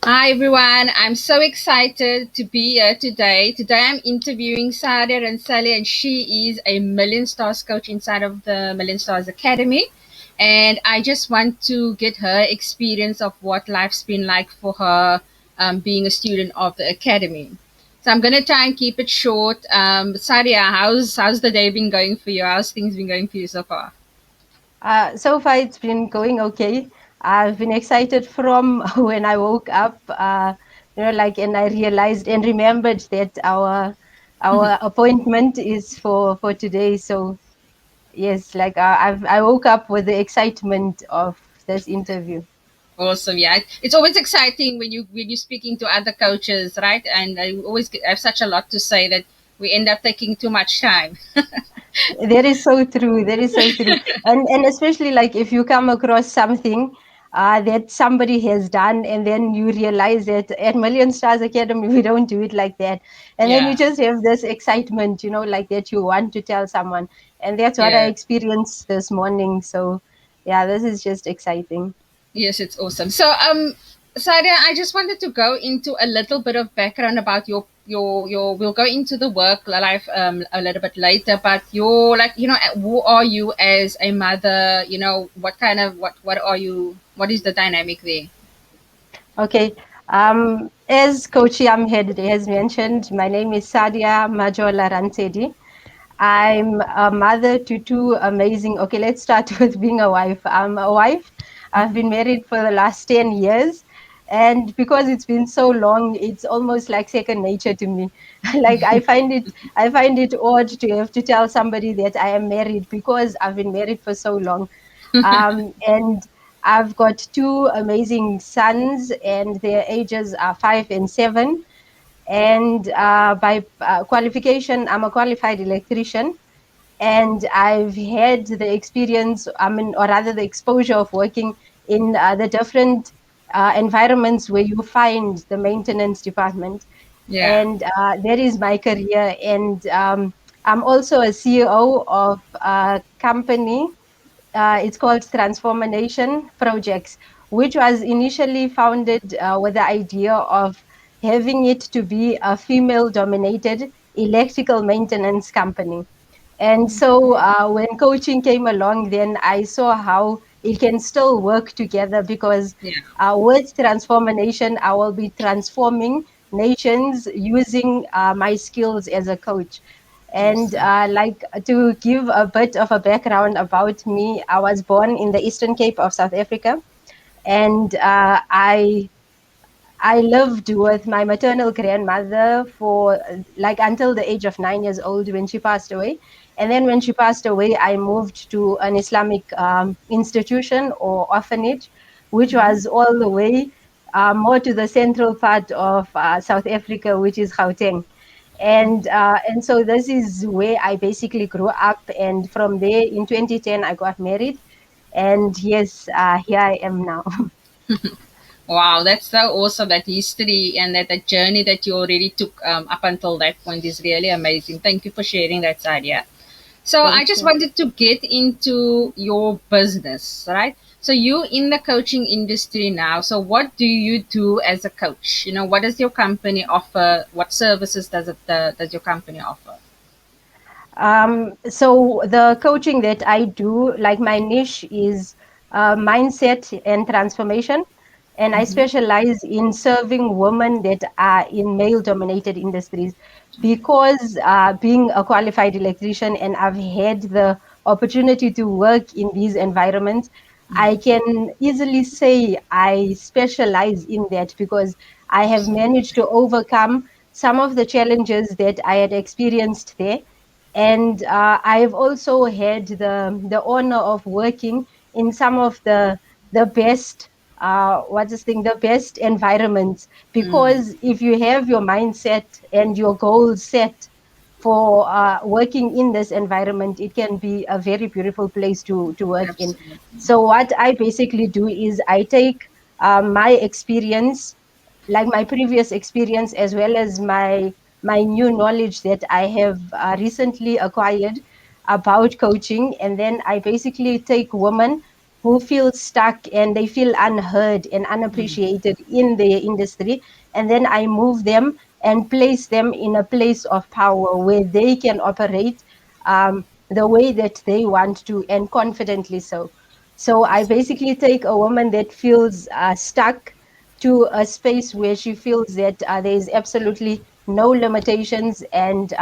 Hi everyone, I'm so excited to be here today. Today I'm interviewing Sadia Rantseli, and she is a Million Stars coach inside of the Million Stars Academy. And I just want to get her experience of what life's been like for her being a student of the Academy. So I'm going to try and keep it short. Sadia, how's the day been going for you? How's things been going for you so far? So far, it's been going okay. I've been excited from when I woke up, and I realized and remembered that our appointment is for today. So yes, I woke up with the excitement of this interview. Awesome. Yeah. It's always exciting when you're speaking to other coaches, right? And I always have such a lot to say that we end up taking too much time. That is so true. That is so true. And especially like if you come across something that somebody has done, and then you realize that at Million Stars Academy we don't do it like that, and then you Yeah. just have this excitement, like that you want to tell someone, and that's what I Yeah. experienced this morning. So yeah, this is just exciting. Yes, it's awesome. So, Sadia, I just wanted to go into a little bit of background about your. We'll go into the work life a little bit later, but you're like, who are you as a mother? What kind of what are you? What is the dynamic there? Okay. As Coach Yam has mentioned, my name is Sadia Majola Rantseli. I'm a mother to two amazing. Okay, let's start with being a wife. I'm a wife. I've been married for the last 10 years. And because it's been so long, it's almost like second nature to me. Like I find it odd to have to tell somebody that I am married because I've been married for so long. And I've got two amazing sons, and their ages are 5 and 7. And by qualification, I'm a qualified electrician, and I've had the experience, or rather the exposure of working in the different environments where you find the maintenance department. Yeah. And that is my career. And I'm also a CEO of a company. It's called Transformation Projects, which was initially founded with the idea of having it to be a female dominated electrical maintenance company. And so when coaching came along, then I saw how it can still work together, because Yeah. with transformation, I will be transforming nations using my skills as a coach. And Awesome. to give a bit of a background about me, I was born in the Eastern Cape of South Africa, and I lived with my maternal grandmother for like until the age of 9 years old, when she passed away. And then when she passed away, I moved to an Islamic institution or orphanage, which was all the way more to the central part of South Africa, which is Gauteng. And so this is where I basically grew up. And from there, in 2010, I got married. And yes, here I am now. Wow, that's so awesome. That history and that journey that you already took up until that point is really amazing. Thank you for sharing that, Sadia. So I Thank just you. wanted to get into your business, right? So you in the coaching industry now. So what do you do as a coach? What does your company offer? What services does your company offer? So the coaching that I do, like my niche is mindset and transformation, and I Mm-hmm. specialize in serving women that are in male-dominated industries, because being a qualified electrician and I've had the opportunity to work in these environments, I can easily say I specialize in that, because I have managed to overcome some of the challenges that I had experienced there. And I've also had the honor of working in some of the best what's this thing the best environments, Mm, because if you have your mindset and your goals set for working in this environment, it can be a very beautiful place to work in. absolutely. So what I basically do is I take my experience, like my previous experience, as well as my new knowledge that I have recently acquired about coaching, and then I basically take women who feel stuck and they feel unheard and Mm. unappreciated in their industry. And then I move them and place them in a place of power where they can operate the way that they want to, and confidently so. So I basically take a woman that feels stuck to a space where she feels that there is absolutely no limitations, and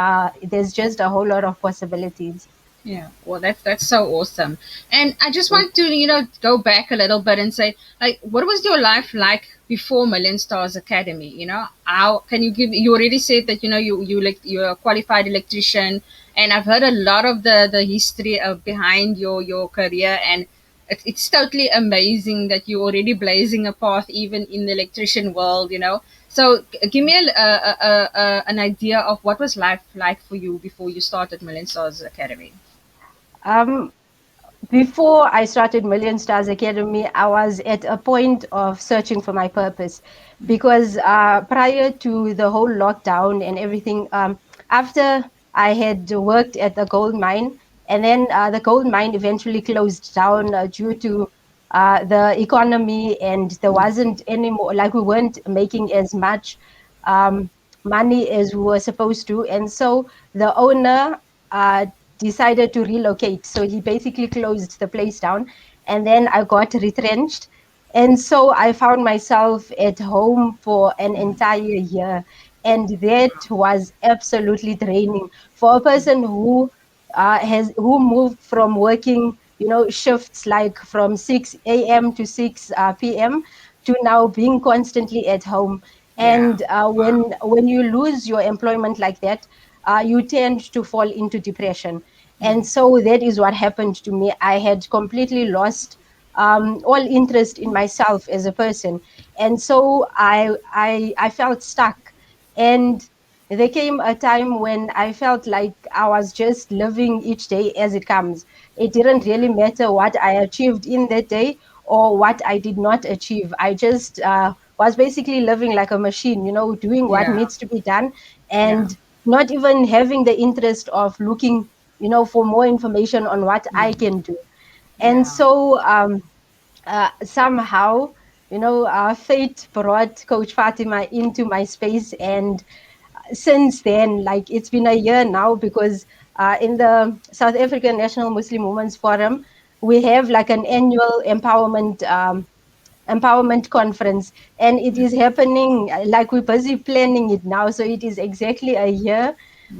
there's just a whole lot of possibilities. Yeah, well, that's so awesome. And I just want to, go back a little bit and say, like, what was your life like before Million Stars Academy? How can you give? You already said that you're a qualified electrician, and I've heard a lot of the history of behind your career, and it's totally amazing that you're already blazing a path even in the electrician world. So give me an idea of what was life like for you before you started Million Stars Academy. Um, Before I started Million Stars Academy, I was at a point of searching for my purpose, because prior to the whole lockdown and everything, after I had worked at the gold mine, and then the gold mine eventually closed down due to the economy, and there wasn't any more, like we weren't making as much um, money as we were supposed to. And so the owner uh, decided to relocate. So he basically closed the place down, and then I got retrenched. And so I found myself at home for an entire year. And that was absolutely draining for a person who moved from working, shifts like from 6 a.m. to 6 p.m. to now being constantly at home. Yeah. And Wow. when you lose your employment like that, you tend to fall into depression. And so that is what happened to me. I had completely lost all interest in myself as a person, and so I felt stuck. And there came a time when I felt like I was just living each day as it comes. It didn't really matter what I achieved in that day or what I did not achieve. I just was basically living like a machine, doing what Yeah. needs to be done, Yeah. and not even having the interest of looking, for more information on what I Mm. can do. And Yeah. so somehow, fate brought Coach Fatima into my space. And since then, like, it's been a year now, because in the South African National Muslim Women's Forum, we have like an annual empowerment conference, and it is happening, like, we're busy planning it now. So it is exactly a year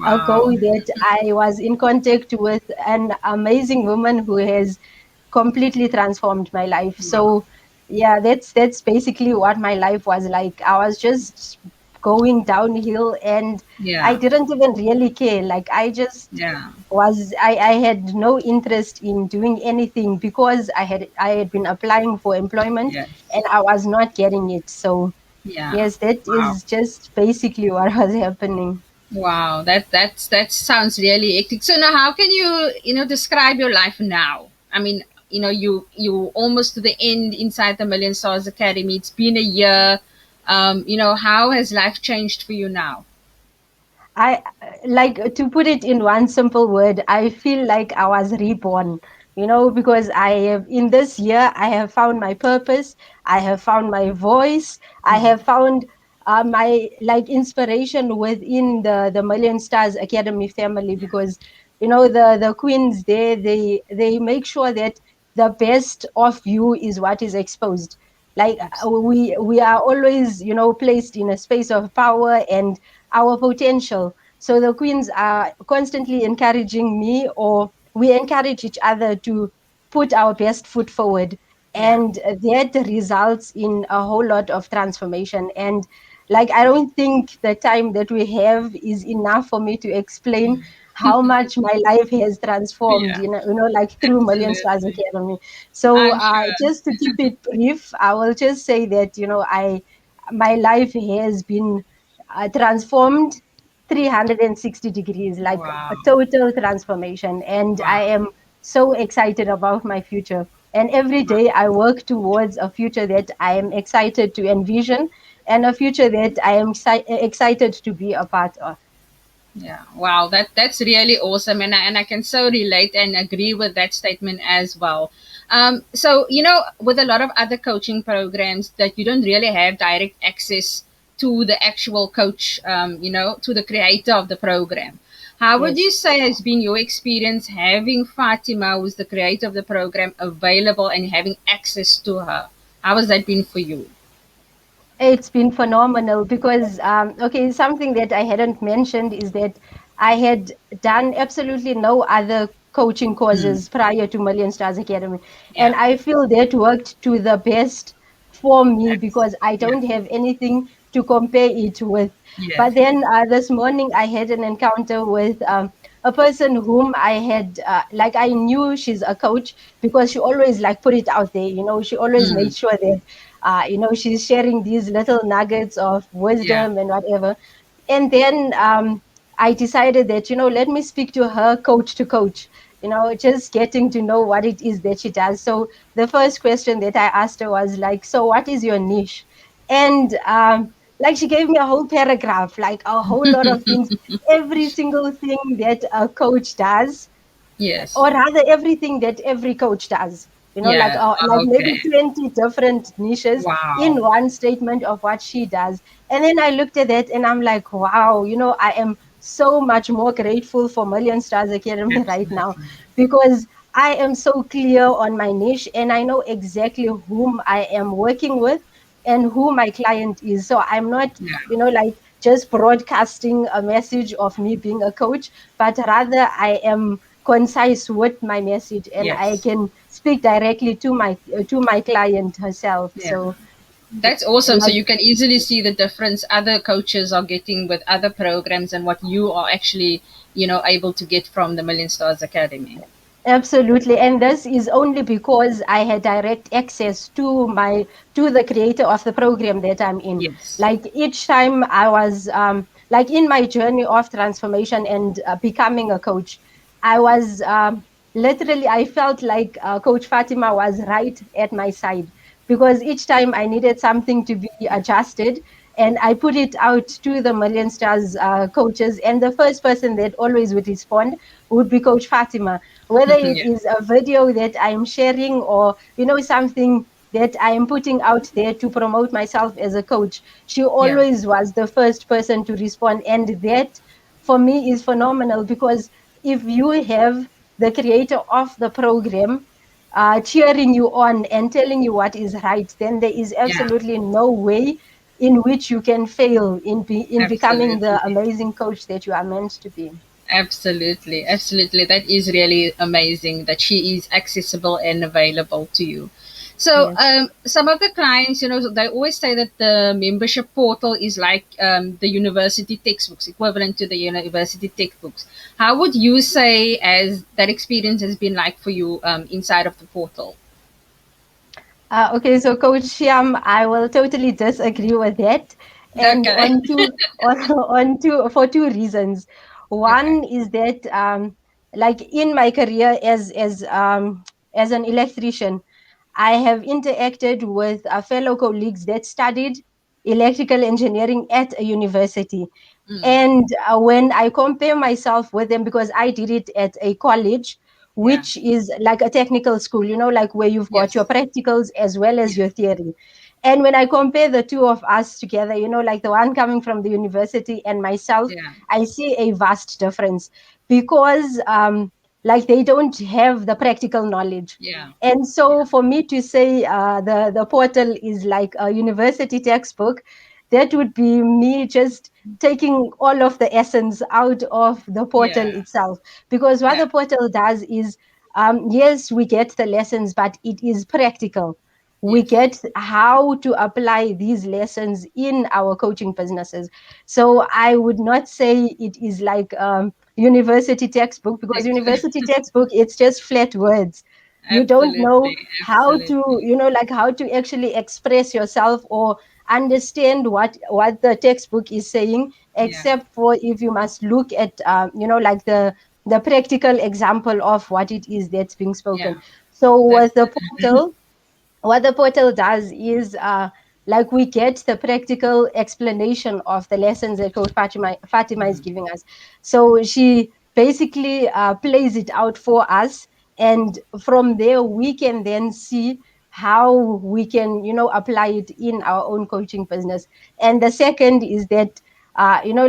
ago Wow. that I was in contact with an amazing woman who has completely transformed my life. Wow. So yeah, that's basically what my life was like. I was just going downhill, and I Yeah. didn't even really care. Like, I just Yeah. I had no interest in doing anything, because I had been applying for employment Yes. and I was not getting it. So Yeah. yes, that Wow. is just basically what was happening. Wow. That sounds really hectic. So now, how can you describe your life now? I mean, you almost to the end inside the Million Stars Academy. It's been a year. How has life changed for you now? I like, to put it in one simple word, I feel like I was reborn, because I have, in this year, I have found my purpose, I have found my voice, I Mm. have found my, like, inspiration within the Million Stars Academy family. Because the queens there, they make sure that the best of you is what is exposed. Like, Absolutely. we are always, placed in a space of power and our potential. So the queens are constantly encouraging me, or we encourage each other to put our best foot forward. Yeah. And that results in a whole lot of transformation. And, like, I don't think the time that we have is enough for me to explain how much my life has transformed, Yeah. like, through Million Stars Absolutely. Academy. So I'm sure. just to keep it brief, I will just say that, I my life has been transformed 360 degrees, like a Wow. total transformation. And I Wow. am so excited about my future. And every Wow. day I work towards a future that I am excited to envision, and a future that I am excited to be a part of. Yeah, wow, that's really awesome, and I can so relate and agree with that statement as well. So with a lot of other coaching programs that you don't really have direct access to the actual coach, to the creator of the program. How would Yes. you say has been your experience having Fatima, who's the creator of the program, available and having access to her? How has that been for you? It's been phenomenal because, okay, something that I hadn't mentioned is that I had done absolutely no other coaching Mm, courses prior to Million Stars Academy. And yeah, I feel that worked to the best for me that's because I yeah, don't have anything to compare it with. yes, But then this morning I had an encounter with a person whom I had, like, I knew she's a coach because she always like put it out there. She always mm, made sure that she's sharing these little nuggets of yeah, wisdom and whatever. And then I decided that, let me speak to her coach to coach, just getting to know what it is that she does. So the first question that I asked her was like, so what is your niche? And like she gave me a whole paragraph, like a whole lot of things, every single thing that a coach does, yes. or rather everything that every coach does, like Yeah. like maybe Okay. 20 different niches in Wow. one statement of what she does. And then I looked at that and I'm like, wow, I am so much more grateful for Million Stars Academy right now, Absolutely. because I am so clear on my niche and I know exactly whom I am working with and who my client is. So I'm not, Yeah. like just broadcasting a message of me being a coach, but rather I am concise with my message and I Yes. can speak directly to my client herself. Yeah. So That's awesome. So like you can easily see the difference other coaches are getting with other programs and what you are actually, able to get from the Million Stars Academy. absolutely, and this is only because I had direct access to the creator of the program that I'm in. Yes. Like each time I was like in my journey of transformation and becoming a coach, I was literally, I felt like Coach Fatima was right at my side, because each time I needed something to be adjusted, and I put it out to the Million Stars coaches, and the first person that always would respond would be Coach Fatima, whether it Yeah. is a video that I'm sharing or something that I am putting out there to promote myself as a coach. She Yeah. always was the first person to respond, and that for me is phenomenal, because if you have the creator of the program cheering you on and telling you what is right, then there is Yeah. absolutely no way in which you can fail in becoming the Absolutely. amazing coach that you are meant to be. Absolutely, absolutely. That is really amazing that she is accessible and available to you. So, Yes. some of the clients, they always say that the membership portal is like the university textbooks, equivalent to the university textbooks. How would you say as that experience has been like for you inside of the portal? Okay, so Coach Shyam, I will totally disagree with that, and Okay. for two reasons. Okay. One is that, like in my career as an electrician, I have interacted with fellow colleagues that studied electrical engineering at a university. Mm, And when I compare myself with them, because I did it at a college, yeah. which is like a technical school, like where you've got your Yes. practicals as well as Yes. your theory. And when I compare the two of us together, like the one coming from the university and myself, Yeah. I see a vast difference, because like they don't have the practical knowledge. Yeah. And so for me to say the portal is like a university textbook, that would be me just taking all of the essence out of the portal Yeah. itself. Because what Yeah. the portal does is, yes, we get the lessons, but it is practical. We Yes. get how to apply these lessons in our coaching businesses. So I would not say it is like university textbook, because Thanks. university textbook, it's just flat words. You don't know Absolutely. how to, Absolutely. like how to actually express yourself or understand what the textbook is saying, Yeah. except for if you must look at like the practical example of what it is that's being spoken. Yeah. So That's with the portal, what the portal does is like we get the practical explanation of the lessons that Coach Fatima is Mhm. giving us. So she basically plays it out for us, and from there we can then see how we can, apply it in our own coaching business. And the second is that,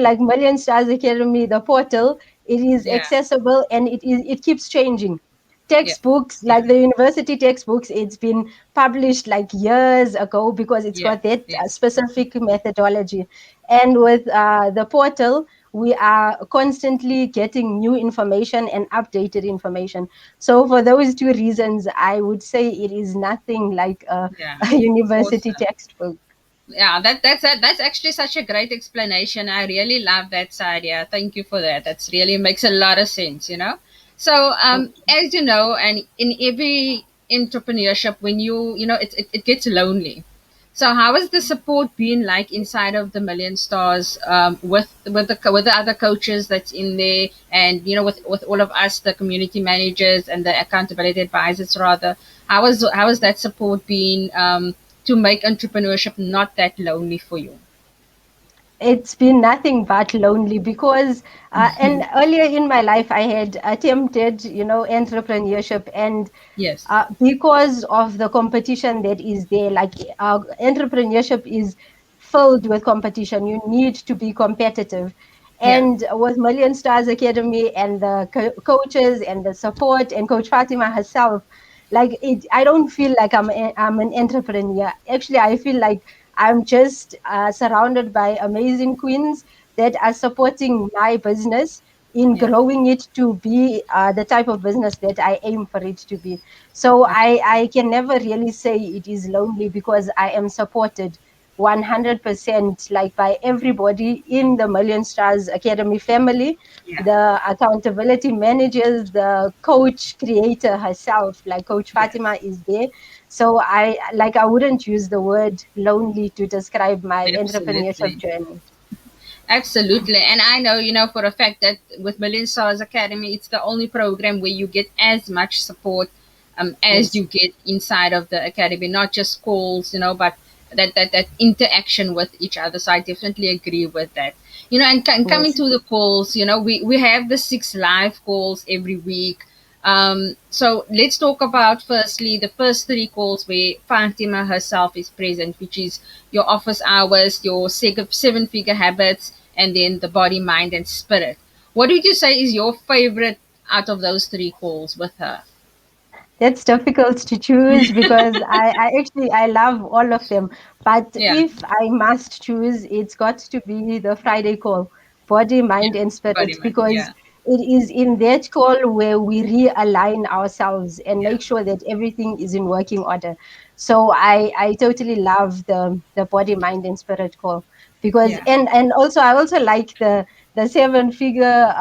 like Million Stars Academy, the portal, it is Yeah. accessible, and it keeps changing. Yeah. Textbooks, Yeah. like the university textbooks, it's been published like years ago because it's Yeah. got that Yes. specific methodology. And with the portal, we are constantly getting new information and updated information. So for those two reasons, I would say it is nothing like a, Yeah. a university Awesome. textbook. Yeah, that's actually such a great explanation. I really love that, Sadia. Thank you for that. That's really makes a lot of sense, you know. So, as you know, and in every entrepreneurship, when it gets lonely. So, how has the support been like inside of the Million Stars, with the other coaches that's in there, and with all of us, the community managers and the accountability advisors, rather? How has that support been? To make entrepreneurship not that lonely for you. It's been nothing but lonely because and earlier in my life I had attempted, entrepreneurship, and Yes. because of the competition that is there, like entrepreneurship is filled with competition. You need to be competitive. Yeah. And with Million Stars Academy and the coaches and the support and Coach Fatima herself, like I don't feel like I'm an entrepreneur. Actually, I feel like I'm just surrounded by amazing queens that are supporting my business in Yeah. growing it to be the type of business that I aim for it to be. So I can never really say it is lonely because I am supported 100%, like by everybody in the Million Stars Academy family, Yeah. the accountability managers, the coach creator herself, like Coach Fatima Yes. is there. So I wouldn't use the word lonely to describe my entrepreneurship Absolutely. journey. Absolutely. And I know, for a fact that with Million Stars Academy, it's the only program where you get as much support as Yes, you get inside of the academy, not just calls, but that interaction with each other. So I definitely agree with that. And coming yes. to the calls, we have the 6 live calls every week. So let's talk about firstly the first 3 calls where Fatima herself is present, which is your office hours, your 7-figure habits, and then the body, mind, and spirit. What would you say is your favorite out of those 3 calls with her? That's difficult to choose because I love all of them. But Yeah, if I must choose, it's got to be the Friday call, body, yeah, mind, and body, spirit, mind. because Yeah, it is in that call where we realign ourselves and yeah, make sure that everything is in working order. So I totally love the body, mind, and spirit call because yeah, and also I also like the seven figure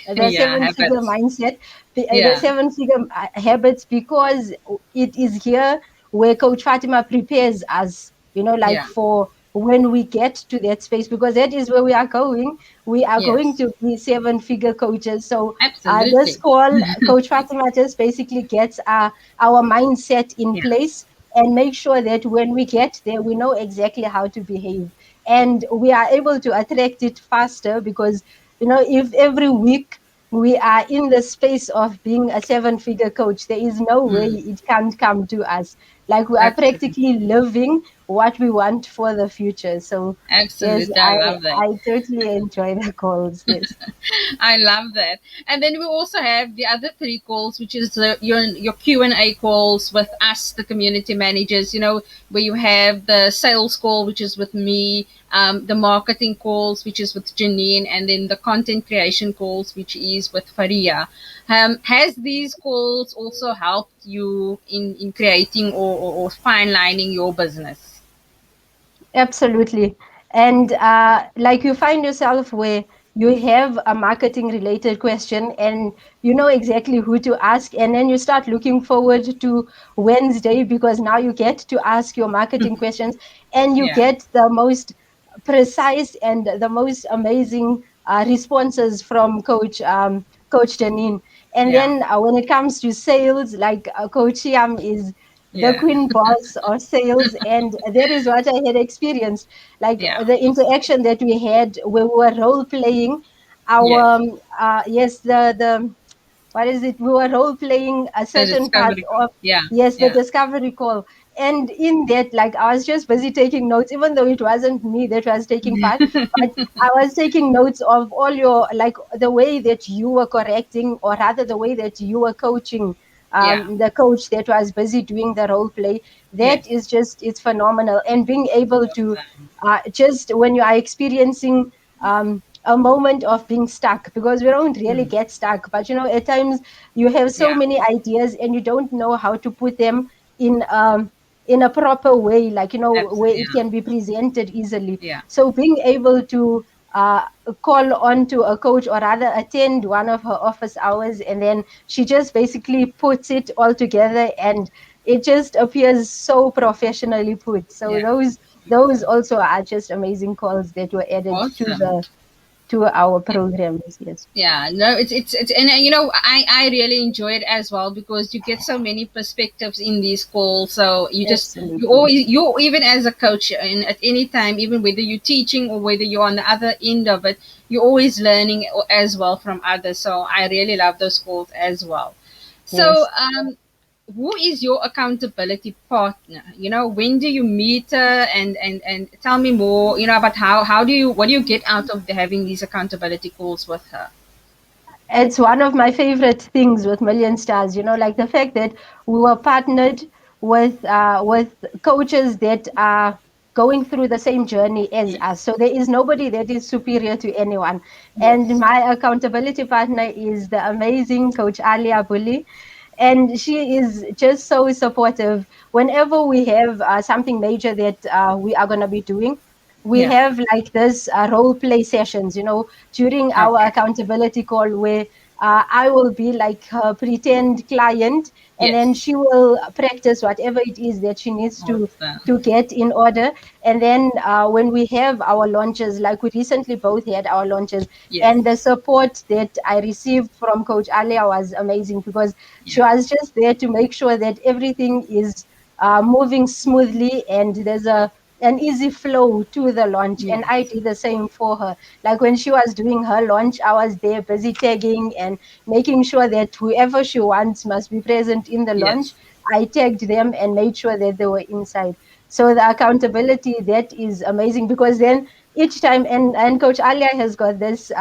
the yeah. seven figure Habits. mindset, the Yeah, seven figure habits, because it is here where Coach Fatima prepares us, like yeah. for when we get to that space, because that is where we are going. We are going Yes, to be seven figure coaches. So this absolutely. call, Coach Fatima just basically gets our mindset in Yeah, place and make sure that when we get there, we know exactly how to behave, and we are able to attract it faster because if every week we are in the space of being a seven figure coach, there is no way mm, it can't come to us. Like we are absolutely. practically living what we want for the future. So yes, Absolutely. I I love that. I totally enjoy the calls. Yes. I love that. And then we also have the other 3 calls, which is your Q&A calls with us, the community managers, where you have the sales call, which is with me, the marketing calls, which is with Janine, and then the content creation calls, which is with Faria. Has these calls also helped you in creating or fine lining your business? Absolutely. And like you find yourself where you have a marketing related question and you know exactly who to ask, and then you start looking forward to Wednesday because now you get to ask your marketing questions and you Yeah, get the most precise and the most amazing responses from Coach Janine. And yeah, then when it comes to sales, like Coach Sheyaam is the Yeah. queen boss or sales, and that is what I had experienced. Like Yeah. the interaction that we had where we were role playing our Yes. yes, the what is it? We were role playing a The certain part discovery call. of, Yeah. yes, the Yeah. discovery call. And in that, like, I was just busy taking notes, even though it wasn't me that was taking part, but I was taking notes of all your, like, the way that you were correcting, or rather the way that you were coaching Yeah. the coach that was busy doing the role play. That Yes. is just, it's phenomenal. And being able to Awesome. just when you are experiencing a moment of being stuck, because we don't really Mm. get stuck, but at times you have so Yeah. many ideas and you don't know how to put them in in a proper way, like, where Absolutely. it can be presented easily. Yeah. So being able to uh, call on to a coach, or rather attend one of her office hours, and then she just basically puts it all together, and it just appears so professionally put. So Yeah. those also are just amazing calls that were added Awesome. to our programs. Yes, Yeah, no, it's and I really enjoy it as well because you get so many perspectives in these calls. So you absolutely. always, you even as a coach, and at any time, even whether you're teaching or whether you're on the other end of it, you're always learning as well from others. So I really love those calls as well. So Yes. who is your accountability partner? When do you meet her, and tell me more, about how do you, what do you get out of having these accountability calls with her? It's one of my favorite things with Million Stars, like the fact that we were partnered with coaches that are going through the same journey as us. So there is nobody that is superior to anyone. And Yes. my accountability partner is the amazing coach Alia Bully. And she is just so supportive whenever we have something major that we are going to be doing. We Yeah. have like this role play sessions, during our Okay. accountability call, where I will be like her pretend client, and then Yes. she will practice whatever it is that she needs Awesome. to get in order. And then when we have our launches, like we recently both had our launches, Yes. and the support that I received from Coach Alia was amazing, because she Yeah. was just there to make sure that everything is moving smoothly, and there's an easy flow to the launch. And I Yes. did the same for her. Like when she was doing her launch, I was there busy tagging and making sure that whoever she wants must be present in the launch. Yes. I tagged them and made sure that they were inside. So the accountability, that is amazing, because then each time, and Coach Alia has got this,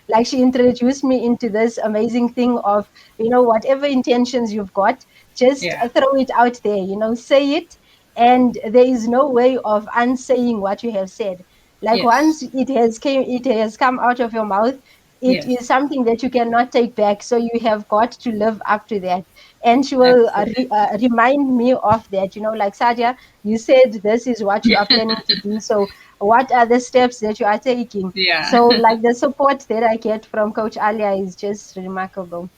like, she introduced me into this amazing thing of, whatever intentions you've got, just Yeah. throw it out there, say it, and there is no way of unsaying what you have said. Like Yes. once it has come out of your mouth, it Yes. is something that you cannot take back, so you have got to live up to that. And she will Absolutely. remind me of that, like, Sadia, you said this is what you are planning to do, so what are the steps that you are taking? Yeah. So, like, the support that I get from Coach Alia is just remarkable.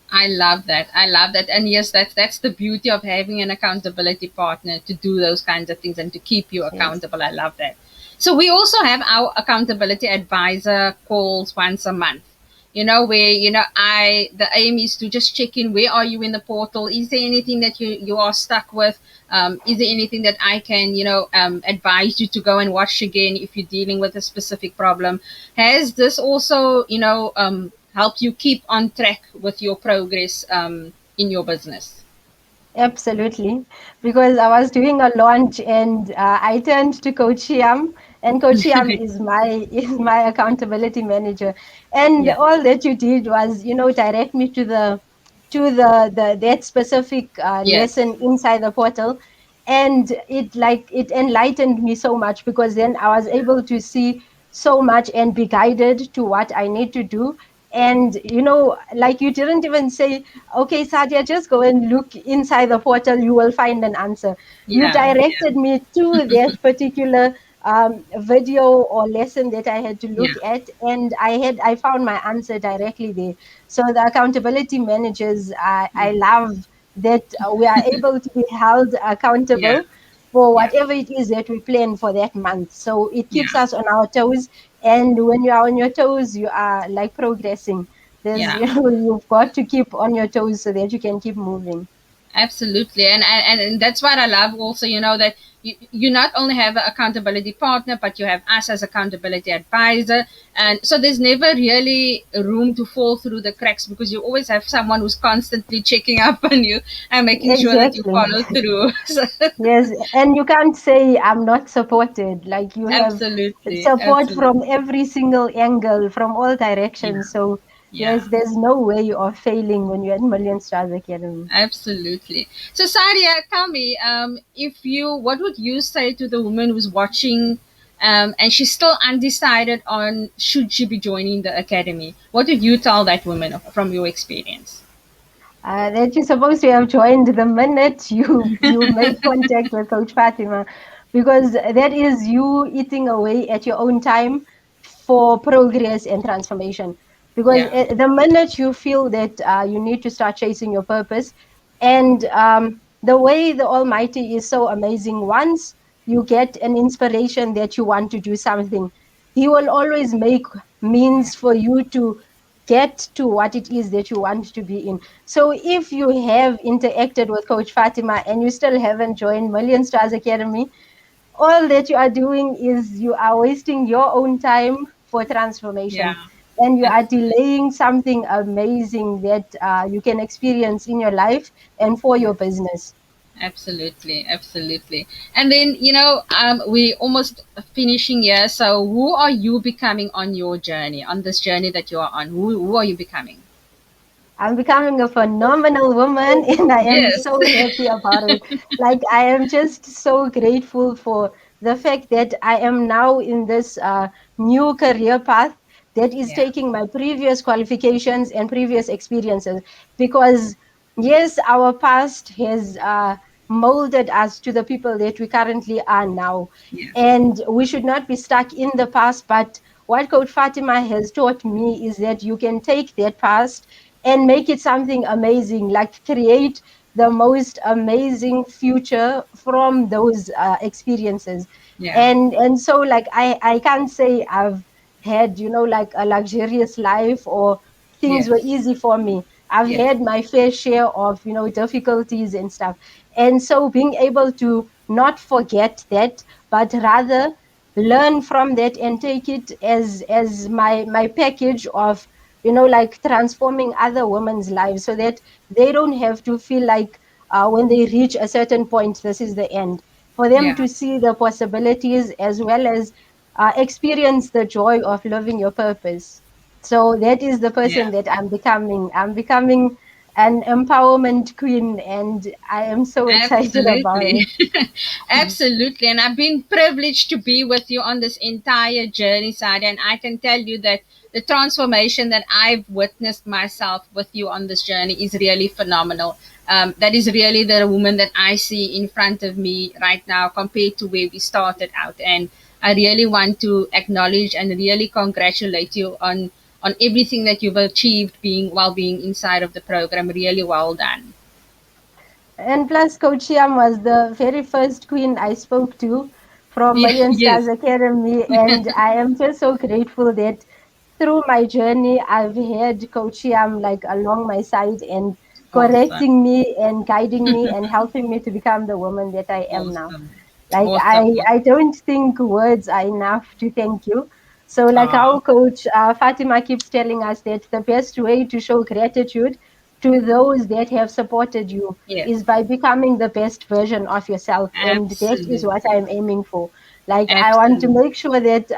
I love that. I love that. And yes, that's the beauty of having an accountability partner to do those kinds of things and to keep you Yes. accountable. I love that. So we also have our accountability advisor calls once a month. Where I the aim is to just check in. Where are you in the portal? Is there anything that you are stuck with? Is there anything that I can advise you to go and watch again if you're dealing with a specific problem? Has this also helped you keep on track with your progress in your business? Absolutely, because I was doing a launch, and I turned to Coach Sheyaam, and Coach Sheyaam is my is my accountability manager, and Yeah. all that you did was, direct me to the that specific Yes. lesson inside the portal, and it enlightened me so much, because then I was able to see so much and be guided to what I need to do. And like, you didn't even say, okay, Sadia, just go and look inside the portal, you will find an answer. You Yeah. directed me to that particular video or lesson that I had to Yeah. look at, and I found my answer directly there. So the accountability managers, I love that we are able to be held Yeah. accountable for Yeah. whatever it is that we plan for that month. So it keeps Yeah. us on our toes, and when you are on your toes, you are like progressing. There's Yeah. you've got to keep on your toes so that you can keep moving. Absolutely, and that's what I love. Also, that you not only have an accountability partner, but you have us as accountability advisor, and so there's never really room to fall through the cracks because you always have someone who's constantly checking up on you and making sure that you Exactly. follow through. So, Yes, and you can't say I'm not supported. Like you have absolutely, support from absolutely, every single angle, from all yeah, directions. So yeah. yes, there's no way of failing when you're at Million Stars Academy. Absolutely. So, Sadia, tell me, what would you say to the woman who's watching, and she's still undecided on should she be joining the academy? What would you tell that woman from your experience? That you're supposed to have joined the minute you make contact with Coach Fatima, because that is you eating away at your own time for progress and transformation. Because Yeah, the minute you feel that you need to start chasing your purpose, and the way the Almighty is so amazing, once you get an inspiration that you want to do something, He will always make yeah, means for you to get to what it is that you want to be in. So if you have interacted with Coach Fatima and you still haven't joined Million Stars Academy, all that you are doing is you are wasting your own time for yeah. transformation. And you are Absolutely. delaying something amazing that you can experience in your life and for Yeah. your business. Absolutely, absolutely. And then, we almost finishing here. So, who are you becoming on your journey, on this journey that you are on? Who are you becoming? I'm becoming a phenomenal woman and I am Yes. so happy about it. Like, I am just so grateful for the fact that I am now in this new career path that is Yeah, taking my previous qualifications and previous experiences. Because, yes, our past has molded us to the people that we currently are now. yes, And we should not be stuck in the past, but what Coach Fatima has taught me is that you can take that past and make it something amazing, like create the most amazing future from those experiences. yeah, And so like I can't say I've had, like a luxurious life or things were yes, easy for me. I've yes, had my fair share of, difficulties and stuff. And so being able to not forget that, but rather learn from that and take it as my package of, like transforming other women's lives so that they don't have to feel like when they reach a certain point, this is the end. For them yeah, to see the possibilities as well as experience the joy of living your purpose. So that is the yeah. person that I'm becoming. I'm becoming an empowerment queen, and I am so excited about Absolutely. it. Absolutely. And I've been privileged to be with you on this entire journey, Sada. And I can tell you that the transformation that I've witnessed myself with you on this journey is really phenomenal. That is really the woman that I see in front of me right now compared to where we started out. And I really want to acknowledge and really congratulate you on everything that you've achieved being inside of the program. Really well done. And plus, Coach Sheyaam was the very first queen I spoke to from Yeah, Million yes. Stars Academy. And I am just so grateful that through my journey, I've had Coach Sheyaam like along my side and Awesome. correcting me and guiding me and helping me to become the woman that I am now. Awesome. Like Awesome. I don't think words are enough to thank you. So like Ah, how Coach Fatima keeps telling us that the best way to show gratitude to those that have supported you yes. is by becoming the best version of yourself, and that is what Absolutely. I'm aiming for. Like I want to Absolutely. make sure that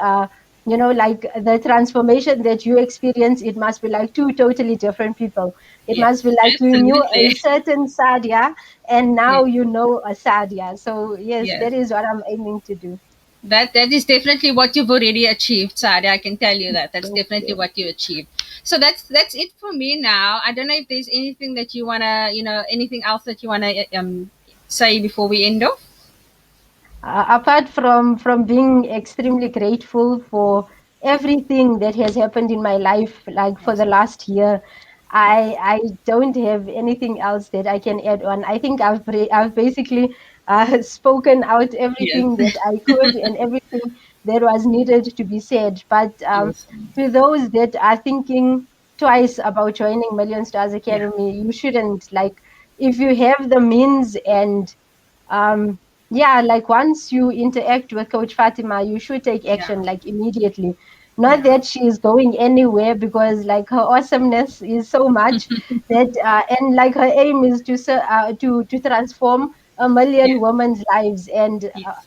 like the transformation that you experience, it must be like two totally different people. It must be Yes. like you knew a Absolutely. certain Sadia and now Yes. you know a Sadia. So yes, Yes. that is what I'm aiming to do. That is definitely what you've already achieved, Sari. I can tell you that. That's Thank definitely you. what you achieved. So that's it for me now. I don't know if there's anything that you wanna, anything else that you wanna say before we end off. Apart from being extremely grateful for everything that has happened in my life, like for the Awesome. last year, I don't have anything else that I can add on. I think I've basically spoken out Yes. everything that I could and everything that was needed to be said. But Awesome. to those that are thinking twice about joining Million Stars Yeah. Academy, you shouldn't. Like, if you have the means and yeah, like once you interact with Coach Fatima, you should take Yeah. action like immediately. Not Yeah. that she is going anywhere, because like her awesomeness is so much that and like her aim is to transform a million Yes. women's lives, and Yes.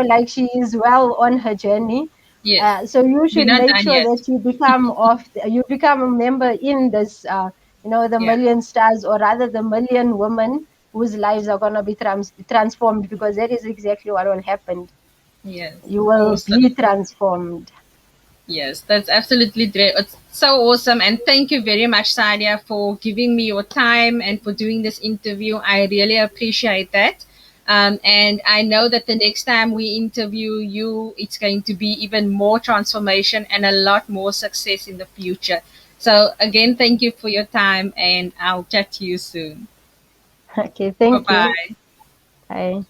like she is well on her journey. Yes. So you We're should not make done sure yet. that you become a member in this the Yeah. million stars, or rather the million women whose lives are going to be transformed, because that is exactly what will happen. Yes. You will Awesome. be transformed. Yes, that's absolutely great. It's so awesome. And thank you very much, Sadia, for giving me your time and for doing this interview. I really appreciate that. And I know that the next time we interview you, it's going to be even more transformation and a lot more success in the future. So, again, thank you for your time, and I'll chat to you soon. Okay, Bye thank you. bye. Bye.